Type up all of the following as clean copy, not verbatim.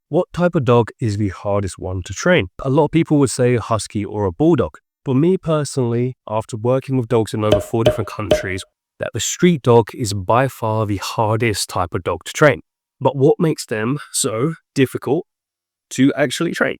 What type of dog is the hardest one to train? A lot of people would say a husky or a bulldog. For me personally, after working with dogs in over 4 different countries, that the street dog is by far the hardest type of dog to train. But what makes them so difficult to actually train?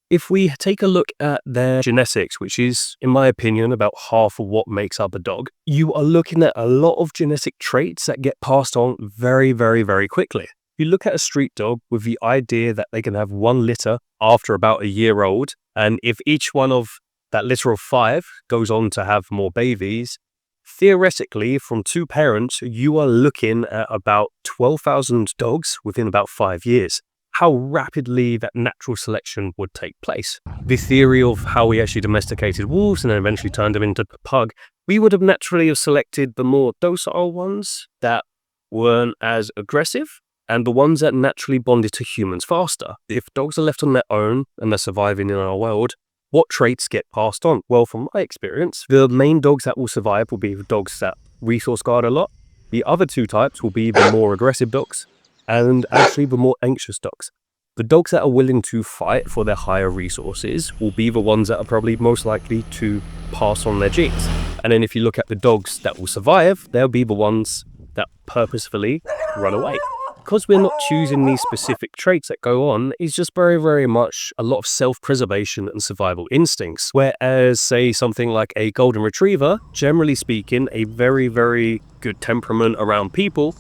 If we take a look at their genetics, which is, in my opinion, about half of what makes up a dog, you are looking at a lot of genetic traits that get passed on very, very, very quickly. You look at a street dog with the idea that they can have one litter after about a year old, and if each one of that litter of 5 goes on to have more babies, theoretically, from 2 parents, you are looking at about 12,000 dogs within about 5 years. How rapidly that natural selection would take place. The theory of how we actually domesticated wolves and then eventually turned them into a pug, we would have naturally have selected the more docile ones that weren't as aggressive, and the ones that naturally bonded to humans faster. If dogs are left on their own and they're surviving in our world, what traits get passed on? Well, from my experience, the main dogs that will survive will be the dogs that resource guard a lot. The other 2 types will be the more aggressive dogs and actually the more anxious dogs. The dogs that are willing to fight for their higher resources will be the ones that are probably most likely to pass on their genes. And then if you look at the dogs that will survive, they'll be the ones that purposefully run away. Because we're not choosing these specific traits that go on, it's just very, very much a lot of self-preservation and survival instincts. Whereas, say, something like a golden retriever, generally speaking, a very, very good temperament around people,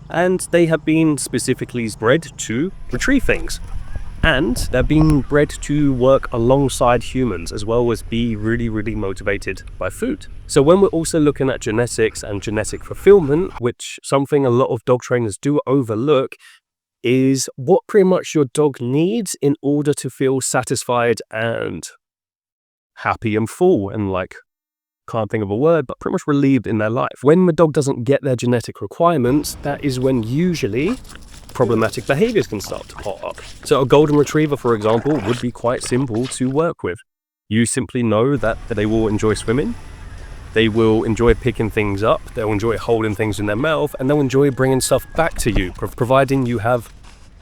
and they have been specifically bred to retrieve things. And they're being bred to work alongside humans as well as be really, really motivated by food. So when we're also looking at genetics and genetic fulfillment, which something a lot of dog trainers do overlook, is what pretty much your dog needs in order to feel satisfied and happy and full and can't think of a word, but pretty much relieved in their life. When the dog doesn't get their genetic requirements, that is when usually problematic behaviors can start to pop up. So a golden retriever, for example, would be quite simple to work with. You simply know that they will enjoy swimming, they will enjoy picking things up, they'll enjoy holding things in their mouth, and they'll enjoy bringing stuff back to you, providing you have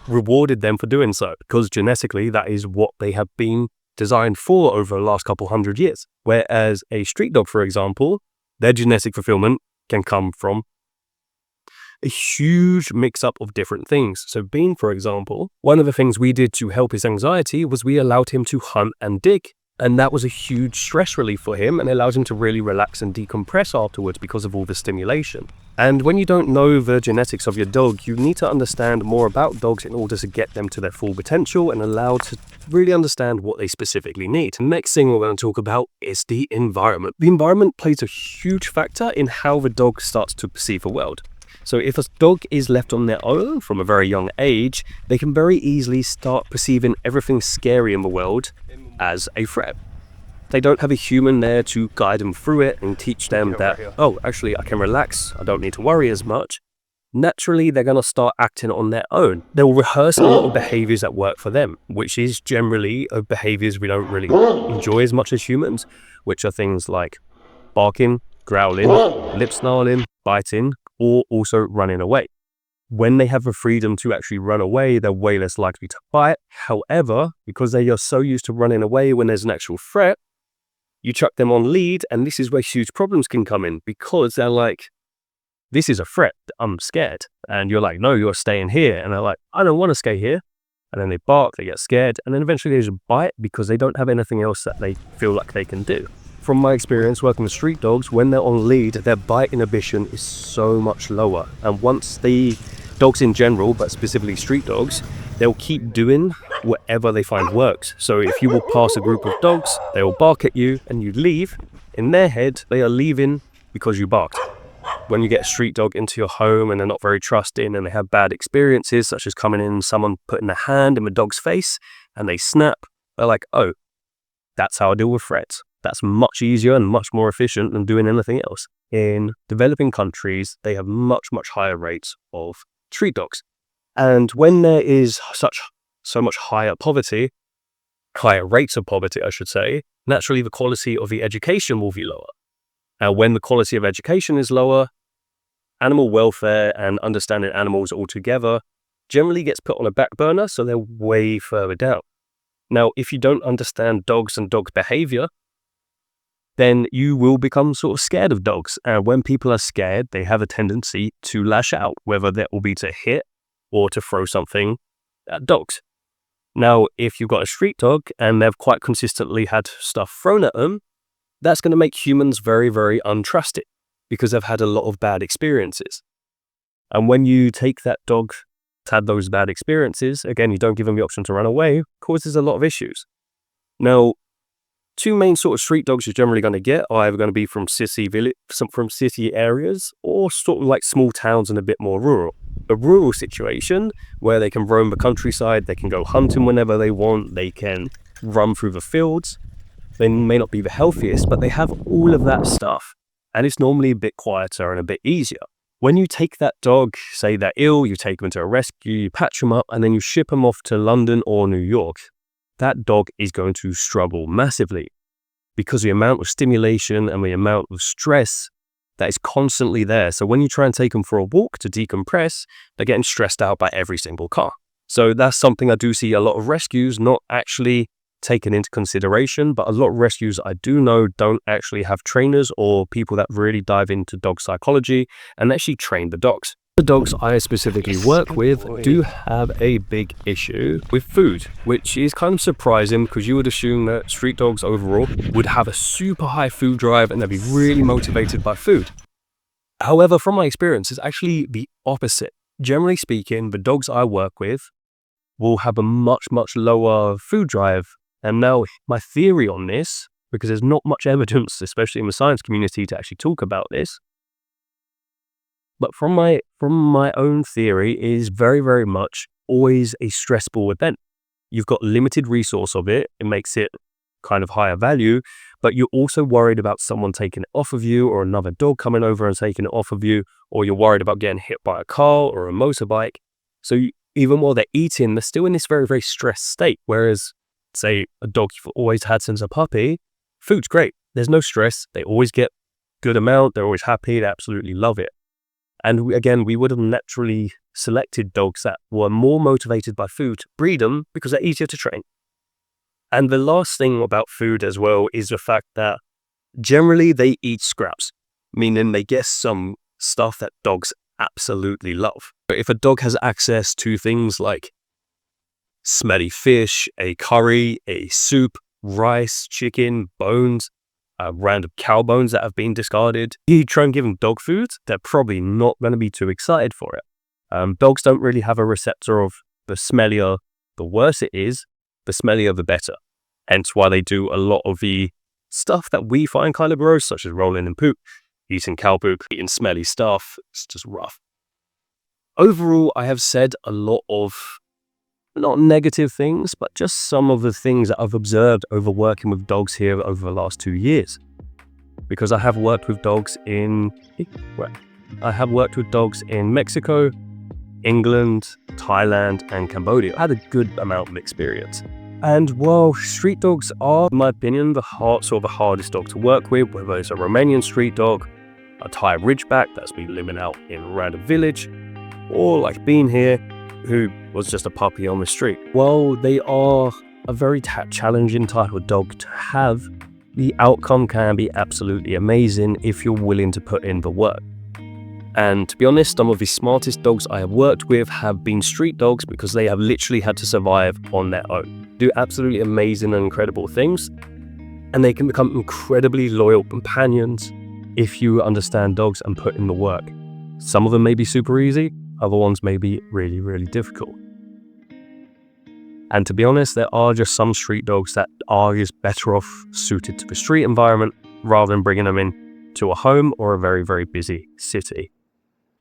rewarded them for doing so, because genetically that is what they have been designed for over the last couple hundred years. Whereas a street dog, for example, their genetic fulfillment can come from a huge mix-up of different things. So Bean, for example, one of the things we did to help his anxiety was we allowed him to hunt and dig. And that was a huge stress relief for him and allowed him to really relax and decompress afterwards because of all the stimulation. And when you don't know the genetics of your dog, you need to understand more about dogs in order to get them to their full potential and allow to really understand what they specifically need. The next thing we're going to talk about is the environment. The environment plays a huge factor in how the dog starts to perceive the world. So if a dog is left on their own from a very young age, they can very easily start perceiving everything scary in the world as a threat. They don't have a human there to guide them through it and teach them that, oh, actually I can relax, I don't need to worry as much. Naturally, they're going to start acting on their own. They'll rehearse a lot of behaviors that work for them, which is generally behaviors we don't really enjoy as much as humans, which are things like barking, growling, lip snarling, biting, or also running away. When they have the freedom to actually run away, they're way less likely to bite. However, because they are so used to running away when there's an actual threat, you chuck them on lead, and this is where huge problems can come in, because they're like, this is a threat, I'm scared. And you're like, no, you're staying here. And they're like, I don't want to stay here. And then they bark, they get scared, and then eventually they just bite because they don't have anything else that they feel like they can do. From my experience working with street dogs, when they're on lead, their bite inhibition is so much lower. And once dogs in general, but specifically street dogs, they'll keep doing whatever they find works. So if you will pass a group of dogs, they will bark at you and you leave. In their head, they are leaving because you barked. When you get a street dog into your home and they're not very trusting and they have bad experiences, such as coming in, someone putting their hand in the dog's face and they snap, they're like, oh, that's how I deal with threats. That's much easier and much more efficient than doing anything else. In developing countries, they have much, much higher rates of street dogs. And when there is so much higher rates of poverty, I should say, naturally the quality of the education will be lower. And when the quality of education is lower, animal welfare and understanding animals altogether generally gets put on a back burner, so they're way further down. Now, if you don't understand dogs and dog behavior, then you will become sort of scared of dogs. And when people are scared, they have a tendency to lash out, whether that will be to hit or to throw something at dogs. Now, if you've got a street dog and they've quite consistently had stuff thrown at them, that's going to make humans very, very untrusted because they've had a lot of bad experiences. And when you take that dog that's had those bad experiences, again, you don't give them the option to run away, causes a lot of issues. Now, two main sort of street dogs you're generally going to get are either going to be from city areas or sort of like small towns and a bit more rural. A rural situation where they can roam the countryside, they can go hunting whenever they want, they can run through the fields. They may not be the healthiest, but they have all of that stuff. And it's normally a bit quieter and a bit easier. When you take that dog, say they're ill, you take them to a rescue, you patch them up, and then you ship them off to London or New York, that dog is going to struggle massively because the amount of stimulation and the amount of stress that is constantly there. So when you try and take them for a walk to decompress, they're getting stressed out by every single car. So that's something I do see a lot of rescues not actually taken into consideration, but a lot of rescues I do know don't actually have trainers or people that really dive into dog psychology and actually train the dogs. The dogs I specifically work with do have a big issue with food, which is kind of surprising because you would assume that street dogs overall would have a super high food drive and they'd be really motivated by food. However, from my experience, it's actually the opposite. Generally speaking, the dogs I work with will have a much, much lower food drive. And now my theory on this, because there's not much evidence, especially in the science community, to actually talk about this, but from my own theory, is very, very much always a stressful event. You've got limited resource of it. It makes it kind of higher value, but you're also worried about someone taking it off of you or another dog coming over and taking it off of you, or you're worried about getting hit by a car or a motorbike. So even while they're eating, they're still in this very, very stressed state. Whereas, say, a dog you've always had since a puppy, food's great. There's no stress. They always get good amount. They're always happy. They absolutely love it. And we would have naturally selected dogs that were more motivated by food to breed them because they're easier to train. And the last thing about food as well is the fact that generally they eat scraps, meaning they get some stuff that dogs absolutely love. But if a dog has access to things like smelly fish, a curry, a soup, rice, chicken, bones, random cow bones that have been discarded, you try and give them dog food, they're probably not going to be too excited for it. Dogs don't really have a receptor of the smellier, the worse it is, the smellier the better. Hence why they do a lot of the stuff that we find kind of gross, such as rolling in poop, eating cow poop, eating smelly stuff. It's just rough. Overall, I have said a lot of not negative things, but just some of the things that I've observed over working with dogs here over the last 2 years. Because I have worked with dogs in Mexico, England, Thailand, and Cambodia. I had a good amount of experience. And while street dogs are, in my opinion, the hardest dog to work with, whether it's a Romanian street dog, a Thai Ridgeback that's been living out in a random village, or like Bean here, who was just a puppy on the street. While they are a very challenging type of dog to have, the outcome can be absolutely amazing if you're willing to put in the work. And to be honest, some of the smartest dogs I have worked with have been street dogs because they have literally had to survive on their own. Do absolutely amazing and incredible things, and they can become incredibly loyal companions if you understand dogs and put in the work. Some of them may be super easy, other ones may be really, really difficult. And to be honest, there are just some street dogs that are just better off suited to the street environment rather than bringing them in to a home or a very, very busy city.